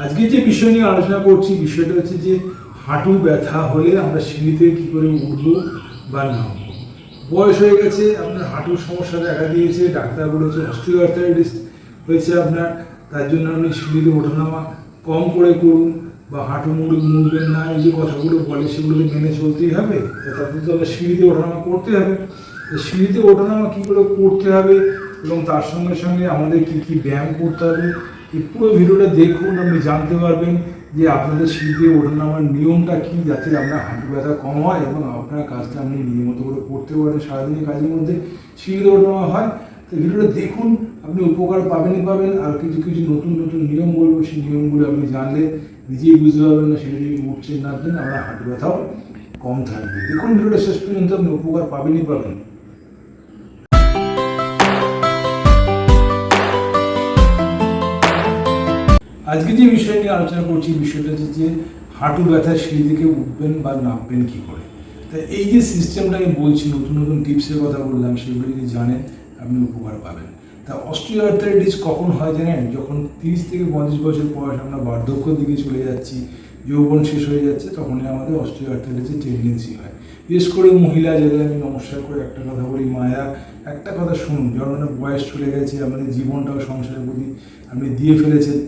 আজকে যে বিষয় নিয়ে আলোচনা করছি বিষয়টা হচ্ছে যে হাঁটু ব্যথা হলে আমরা সিঁড়িতে কী করে উঠবো বা নামবো। বয়স হয়ে গেছে, আপনার হাঁটুর সমস্যা দেখা দিয়েছে, ডাক্তার বলেছে অস্টিওআর্থাইটিস হয়েছে আপনার, তার জন্য আপনি সিঁড়িতে ওঠানামা কম করে করুন বা হাঁটু মুড়বেন না, এই যে কথাগুলো বলে সেগুলোকে মেনে চলতেই হবে। তারপরে তো আবার সিঁড়িতে ওঠানামা করতে হবে। সিঁড়িতে ওঠানামা কী করে করতে হবে এবং তার সঙ্গে সঙ্গে আমাদের কী কী ব্যায়াম করতে হবে, এই পুরো ভিডিওটা দেখুন, আপনি জানতে পারবেন যে আপনাদের সিঁড়িতে ওঠানামার নিয়মটা কী, যাতে আপনার হাঁটু ব্যথা কম হয় এবং আপনার কাজটা আপনি নিয়মিত করে করতে পারেন। সারাদিনের কাজের মধ্যে সিঁড়িতে ওঠানামা হয়, তো ভিডিওটা দেখুন, আপনি উপকার পাবেনই পাবেন। আর কিছু কিছু নতুন নতুন নিয়ম বলবো, সেই নিয়মগুলো আপনি জানলে নিজেই বুঝতে পারবেন না সেটা যদি উঠছেন নামছেন, আপনার হাঁটু ব্যথাও কম থাকবে। দেখুন ভিডিওটা শেষ পর্যন্ত, আপনি উপকার পাবেনই পাবেন। আজকে যে বিষয় নিয়ে আলোচনা করছি বিষয়টা হচ্ছে যে হাঁটু ব্যথা সিঁড়ি থেকে উঠবেন বা নামবেন কী করে। তাই এই যে সিস্টেমটা আমি বলছি, নতুন নতুন টিপসের কথা বললাম, সেগুলো যদি জানেন আপনি উপকার পাবেন। তা অস্টিওআর্থাইটিস কখন হয় জানেন? যখন 30 থেকে 35 বছর বয়স, আমরা বার্ধক্যের দিকে চলে যাচ্ছি, যৌবন শেষ হয়ে যাচ্ছে, তখনই আমাদের অস্টিওআর্থাইটিসের টেন্ডেন্সি হয়। বিশেষ করে মহিলা, যাদের আমি নমস্কার করে একটা কথা বলি, মায়েরা একটা কথা শুনুন, যখন বয়স চলে গেছে, আমাদের জীবনটাও সংসারের প্রতি আপনি দিয়ে ফেলেছেন,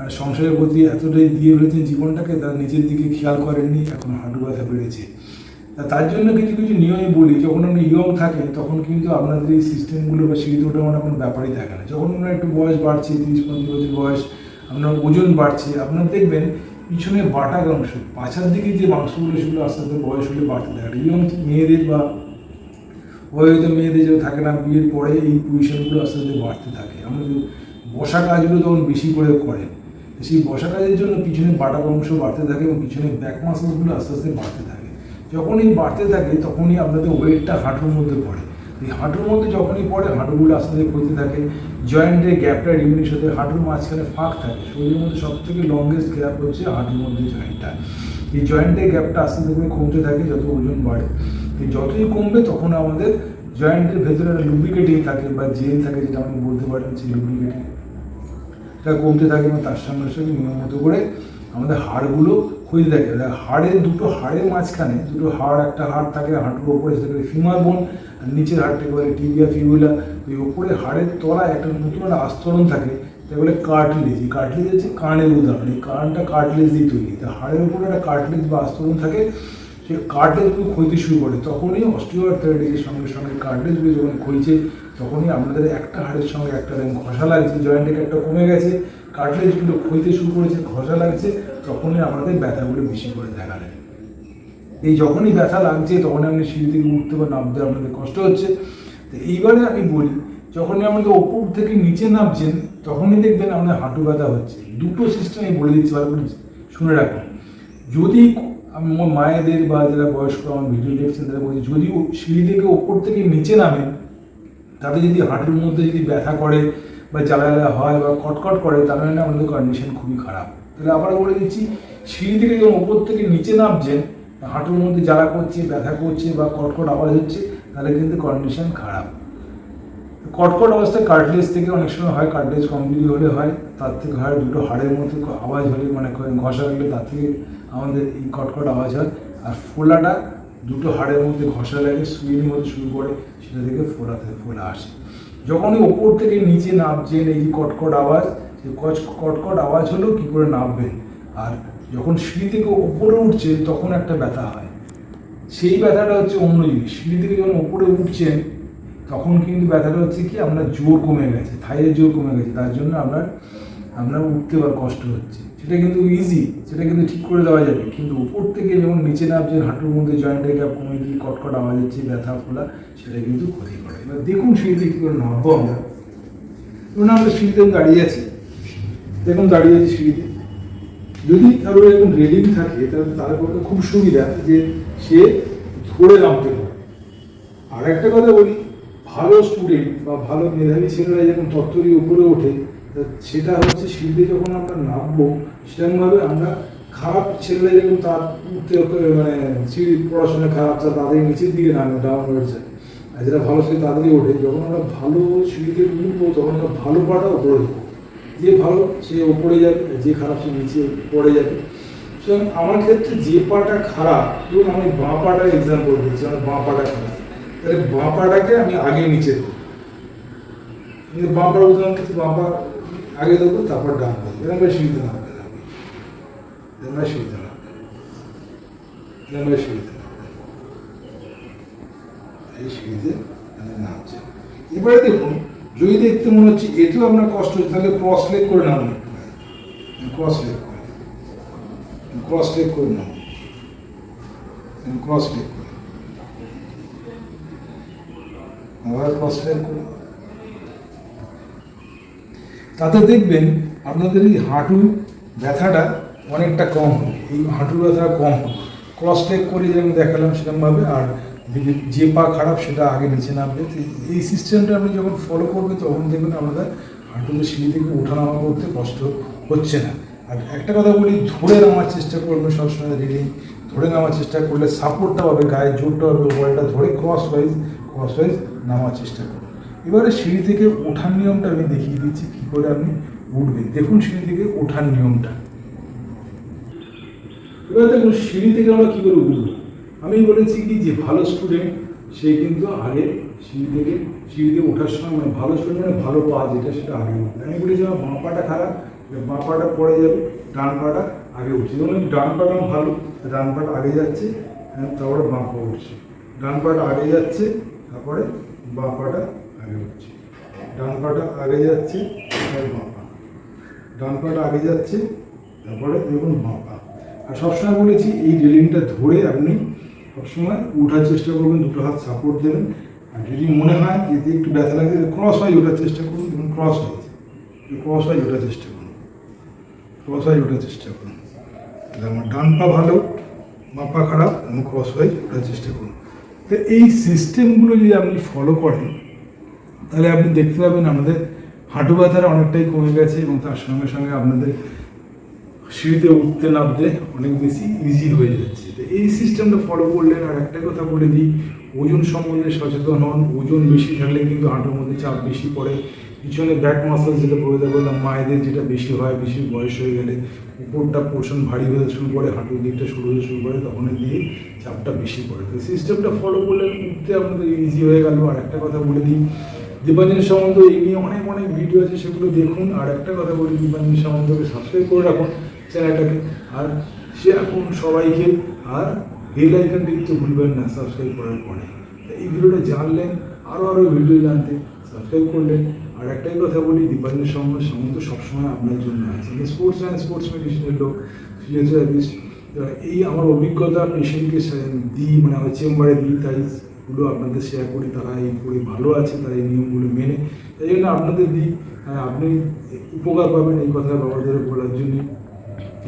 আর সংসারের প্রতি এতটাই দিয়ে ফেলেছেন জীবনটাকে, তার নিজের দিকে খেয়াল করেননি, এখন হাঁটু ব্যথা বেড়েছে। তার জন্য কিছু কিছু নিয়মই বলি। যখন আপনি ইয়ং থাকেন তখন কিন্তু আপনাদের এই সিস্টেমগুলো বা সিঁড়িতে ওঠা মানে কোনো ব্যাপারই থাকে না। যখন আপনার একটু বয়স বাড়ছে, 30-35 বছর বয়স, আপনার ওজন বাড়ছে, আপনার দেখবেন পিছনে বাটার অংশ, পাছার দিকে যে মাংসগুলো, সেগুলো আস্তে আস্তে বয়স হলে বাড়তে থাকে। ইয়ং মেয়েদের বা বয়সে মেয়েদের যেটা থাকে না, বিয়ের পরে এই পজিশনগুলো আস্তে আস্তে বাড়তে থাকে। আমাদের বসা কাজগুলো তখন বেশি করে করেন, সেই বসা কাজের জন্য পিছনে বাটার অংশ বাড়তে থাকে এবং পিছনে ব্যাক মাসলগুলো আস্তে আস্তে বাড়তে থাকে। যখনই বাড়তে থাকে তখনই আপনাদের ওয়েটটা হাঁটুর মধ্যে পড়ে। এই হাঁটুর মধ্যে যখনই পড়ে, হাঁটুগুলো আস্তে আস্তে ক্ষতি থাকে, জয়েন্টের গ্যাপটা ডিমিনিশ হতে, হাঁটুর মাঝখানে ফাঁক থাকে। শরীরের মধ্যে সবথেকে লংগেস্ট গ্যাপ হচ্ছে হাঁটুর মধ্যে জয়েন্টটা। এই জয়েন্টের গ্যাপটা আস্তে আস্তে করে কমতে থাকে যত ওজন বাড়ে। এই যতই কমবে তখন আমাদের জয়েন্টের ভেতরে একটা লুব্রিকেটিং থাকে বা জেল থাকে, যেটা আপনি বলতে পারেন, সেই লুব্রিকেটিং এটা কমতে থাকে এবং তার সঙ্গে সঙ্গে নিয়মিত করে আমাদের হাড়গুলো ক্ষয়তে থাকে। হাড়ের দুটো হাড়ের মাঝখানে দুটো হাড়, একটা হাড় থাকে হাঁটুর ওপরে, সেটাকে ফিমার বোন, আর নিচের হাড়টাকে বলে টিবিয়া ফিবুলা। ওই ওপরে হাড়ের তলায় একটা নতুন একটা আস্তরণ থাকে, তাই বলে কার্টিলেজ। এই কার্টিলেজ হচ্ছে কানের উদাহরণ, এই কানটা কার্টিলেজ দিয়ে তৈরি। তা হাড়ের উপরে একটা কার্টিলেজ বা আস্তরণ থাকে, সেই কার্টিলেজগুলো ক্ষয়তে শুরু করে, তখনই অস্টিওআর্থাইটিসের সঙ্গে সঙ্গে কার্টিলেজগুলো যখন ক্ষয়ছে, তখনই আপনাদের একটা হাড়ের সঙ্গে একটা ঘষা লাগছে, জয়েন্টের একটা কমে গেছে, কার্টিলেজগুলো ক্ষয়তে শুরু করেছে, ঘষা লাগছে, তখনই আমাদের ব্যথাগুলো বেশি করে দেখা দেয়। এই যখনই ব্যথা লাগছে তখনই আপনি সিঁড়ি থেকে উঠতে বা নামতে আপনাদের কষ্ট হচ্ছে। তো এইবারে আমি বলি, যখনই আমাদের ওপর থেকে নিচে নামছেন তখনই দেখবেন আপনার হাঁটু ব্যথা হচ্ছে। দুটো সিস্টেম আমি বলে দিচ্ছি, ভালো করে শুনে রাখুন। যদি মায়েদের বা যারা বয়স্ক আমার ভিডিও দেখছেন তারা বলছি, যদি সিঁড়ি থেকে ওপর থেকে নিচে নামেন, তাতে যদি হাঁটুর মধ্যে যদি ব্যথা করে বা জ্বালা জ্বালা হয় বা কটকট করে, তাহলে আমাদের কন্ডিশন খুবই খারাপ। তাহলে আবার বলে দিচ্ছি, সিঁড়ি থেকে যখন ওপর থেকে নিচে নামছেন, হাঁটুর মধ্যে জ্বালা করছে, ব্যথা করছে বা কটকট আওয়াজ হচ্ছে, তাহলে কিন্তু কন্ডিশন খারাপ। কটকট অবস্থায় কার্টিলেজ থেকে অনেক সময় হয়, কার্টিলেজ কমজোরি হলে হয়, তার থেকে হয় দুটো হাড়ের মধ্যে আওয়াজ হলে, মানে ঘষা লাগলে তার থেকে আমাদের এই কটকট আওয়াজ হয়। আর ফোলাটা দুটো হাড়ের মধ্যে ঘষা লাগে, সুইলিং হতে শুরু করে, সেটা থেকে ফোলা আসে। যখনই ওপর থেকে নিচে নামছেন, এই যে কটকট আওয়াজ, সেই কটকট আওয়াজ হলেও কী করে নামবেন। আর যখন সিঁড়ি থেকে ওপরে উঠছেন তখন একটা ব্যথা হয়, সেই ব্যথাটা হচ্ছে অন্য জিনিস। সিঁড়ি থেকে যখন ওপরে উঠছেন তখন কিন্তু ব্যথাটা হচ্ছে কি, আপনার জোর কমে গেছে, থাইয়ের জোর কমে গেছে, তার জন্য আপনার উঠতে বা কষ্ট হচ্ছে। সেটা কিন্তু ইজি, সেটা কিন্তু ঠিক করে দেওয়া যাবে। কিন্তু উপর থেকে যখন নিচে নামছেন, হাঁটুর মধ্যে জয়েন্টের গ্যাপ কমে গিয়ে কটকট আওয়াজ হচ্ছে, ব্যথা ফোলা, সেটা কিন্তু ক্ষতি করে। এবার দেখুন সিঁড়িতে কী করে নামবো আমরা। ধরুন আমরা সিঁড়িতে দাঁড়িয়ে আছি, দেখুন দাঁড়িয়ে আছি সিঁড়িতে, যদি কারো এরকম রেলিং থাকে তাহলে তার পক্ষে খুব সুবিধা যে সে ধরে নামতে পারে। আর একটা কথা বলি, ভালো স্টুডেন্ট বা ভালো মেধাবী ছেলেরা যখন তত্ত্বরি উপরে ওঠে, সেটা হচ্ছে সিঁড়িতে যখন আমরা নামবো, সেরকমভাবে আমরা খারাপ ছেলেরা যেরকম তার উঠতে মানে সিঁড়ির পড়াশোনা খারাপ, তাদের নিচের দিকে নামে, ডাউনওয়ার্ডসে। আর যেটা ভালো সে তাড়াতাড়ি ওঠে। যখন আমরা ভালো সিঁড়িতে উঠবো তখন আমরা ভালো পাটা উপরে দেবো, যে ভালো সে ওপরে যাবে, যে খারাপ সে নিচে পড়ে যাবে। সুতরাং আমার ক্ষেত্রে যে পাটা খারাপ, ধরুন আমি বাঁ পাটা এক্সাম্পল দিচ্ছি, আমার বাঁ পাটা খারাপ, তাহলে বাঁ পাটাকে আমি আগে নিচে দেবো, কিন্তু বাঁ পা উদাহরণ দিচ্ছি, বাঁ পা আগে দেবো, তারপর ডান পা দেবো, এরকম সুবিধা নামবে না, এরকম সুবিধা নামবে, এরকম সুবিধা নামবে, এই সুবিধে নামছে। এবারে দেখুন, যদি দেখতে মনে হচ্ছে এতেও আপনার কষ্ট হচ্ছে, তাহলে ক্রস লেগ করে নামুন, ক্রস লেগ করে, ক্রস লেগ করে নামুন, ক্রস লেগ করে, আবার ক্রস লেগ করে। তাতে দেখবেন আপনাদের এই হাঁটু ব্যথাটা অনেকটা কম হবে, এই হাঁটু ব্যথাটা কম হবে। ক্রস লেগ করে যেরকম দেখালাম সেরকমভাবে, আর যে পা খারাপ সেটা আগে নিচে নামবে। এই সিস্টেমটা আপনি যখন ফলো করবেন তখন দেখবেন আপনাদের হাঁটুতে সিঁড়ি থেকে ওঠানামা করতে কষ্ট হচ্ছে না। আর একটা কথা বলি, ধরে নামার চেষ্টা করবেন সবসময়, রিডিং ধরে নামার চেষ্টা করলে সাপোর্টটা হবে, গায়ের জোরটা হবে, ওয়ালটা ধরে ক্রস ওয়াইজ নামার চেষ্টা করুন। এবারে সিঁড়ি থেকে ওঠার নিয়মটা আমি দেখিয়ে দিচ্ছি কী করে আপনি উঠবেন। দেখুন সিঁড়ি থেকে ওঠার নিয়মটা। এবার দেখুন সিঁড়ি থেকে আমরা কী করে উঠবো। আমি বলেছি কি যে ভালো স্টুডেন্ট সে কিন্তু আগে সিঁড়িতে ওঠার সময়, মানে ভালো স্টুডেন্ট মানে ভালো পা যেটা সেটা আগে উঠবে। আমি বলেছি আমার বাঁ পাটা খারাপ, বাঁ পাটা পড়ে যাবে, ডান পাটা আগে উঠছে। যেমন ডান পাটা ভালো, ডান পাটা আগে যাচ্ছে, তারপরে বাঁ পা উঠছে, ডান পাটা আগে যাচ্ছে, তারপরে বাঁ পাটা আগে উঠছে, ডান পাটা আগে যাচ্ছে, তারপরে বাঁ পা, ডান পাটা আগে যাচ্ছে, তারপরে দেখুন বাঁ পা। আর সবসময় বলেছি এই রেলিংটা ধরে আপনি সবসময় উঠার চেষ্টা করবেন, দুটো হাত সাপোর্ট দেবেন। আর যদি মনে হয় যদি একটু ব্যথা লাগে ক্রস ওয়াইজ ওঠার চেষ্টা করুন, দেখুন ক্রস ওয়াইজ ওঠার চেষ্টা করুন, ক্রস ওয়াইজ ওঠার চেষ্টা করুন। তাহলে আমার ডান পা ভালো, বাঁ পা খারাপ, এবং ক্রস ওয়াইজ ওঠার চেষ্টা করুন। তো এই সিস্টেমগুলো যদি আপনি ফলো করেন তাহলে আপনি দেখতে পাবেন আমাদের হাঁটু ব্যথাটা অনেকটাই কমে গেছে, এবং তার সঙ্গে সঙ্গে আপনাদের সিঁড়িতে উঠতে নামতে অনেক বেশি ইজি হয়ে যাচ্ছে। তো এই সিস্টেমটা ফলো করলেন। আর একটা কথা বলে দিই, ওজন সম্বন্ধে সচেতন হন। ওজন বেশি থাকলে কিন্তু হাঁটুর মধ্যে চাপ বেশি পড়ে। পিছনে ব্যাক মাসল যেটা বলে বললাম, মায়েদের যেটা বেশি হয়, বেশি বয়স হয়ে গেলে উপরটা পোর্শন ভারী হতে শুরু করে, হাঁটুর দিকটা শুরু হতে শুরু করে, তখন দিয়ে চাপটা বেশি পড়ে। তো সিস্টেমটা ফলো করলেন, উঠতে আপনাদের ইজি হয়ে গেল। আর একটা কথা বলে দিই, দীপাঞ্জন সামন্ত এই নিয়ে অনেক ভিডিও আছে, সেগুলো দেখুন। আর একটা কথা বলি, দীপাঞ্জন সামন্তকে সাবস্ক্রাইব করে রাখুন চ্যানেলটাকে, আর শেয়ার করুন সবাইকে, আর বেল আইকন টিপতে ভুলবেন না সাবস্ক্রাইব করার পরে। এই ভিডিওটা জানলেন, আরও ভিডিও জানতে সাবস্ক্রাইব করলেন। আর একটাই কথা বলি, দীপাঞ্জন সামন্ত সবসময় আপনার জন্য আছে। স্পোর্টস অ্যান্ড স্পোর্টস মেডিসিনের লোক, ফিজিওথেরাপিস্ট। এই আমার অভিজ্ঞতা পেশেন্টকে দিই, মানে আমার চেম্বারে দিই, তাই এগুলো আপনাদের শেয়ার করি। তারা এই করে ভালো আছে, তারা এই নিয়মগুলো মেনে, তাই জন্য আপনাদের দিই। আপনি উপকার পাবেন এই কথা বাবাদের বলার জন্যই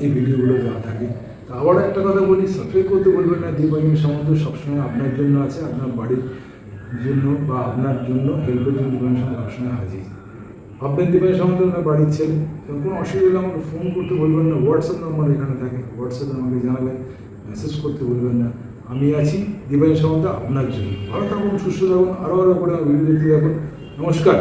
এই ভিডিওগুলো দেওয়া থাকে। তো আবার একটা কথা বলি, সাবস্ক্রাইব করতে বলবেন না। দীপাঞ্জন সামন্ত সবসময় আপনার জন্য আছে, আপনার বাড়ির জন্য বা আপনার জন্য হেল্পের জন্য দীপাঞ্জন সামন্ত সবসময় হাজির। ভাববেন দীপাঞ্জন সামন্ত আপনার বাড়ির ছেলে, কোনো অসুবিধা হলে আমাকে ফোন করতে বলবেন না। হোয়াটসঅ্যাপ নাম্বার এখানে থাকে, হোয়াটসঅ্যাপে আমাকে জানাবেন, মেসেজ করতে বলবেন না। আমি আছি দীপাঞ্জন সামন্ত আপনার জন্য। ভালো থাকুন, সুস্থ থাকুন, আরও করে ভিডিও দেখতে থাকুন। নমস্কার।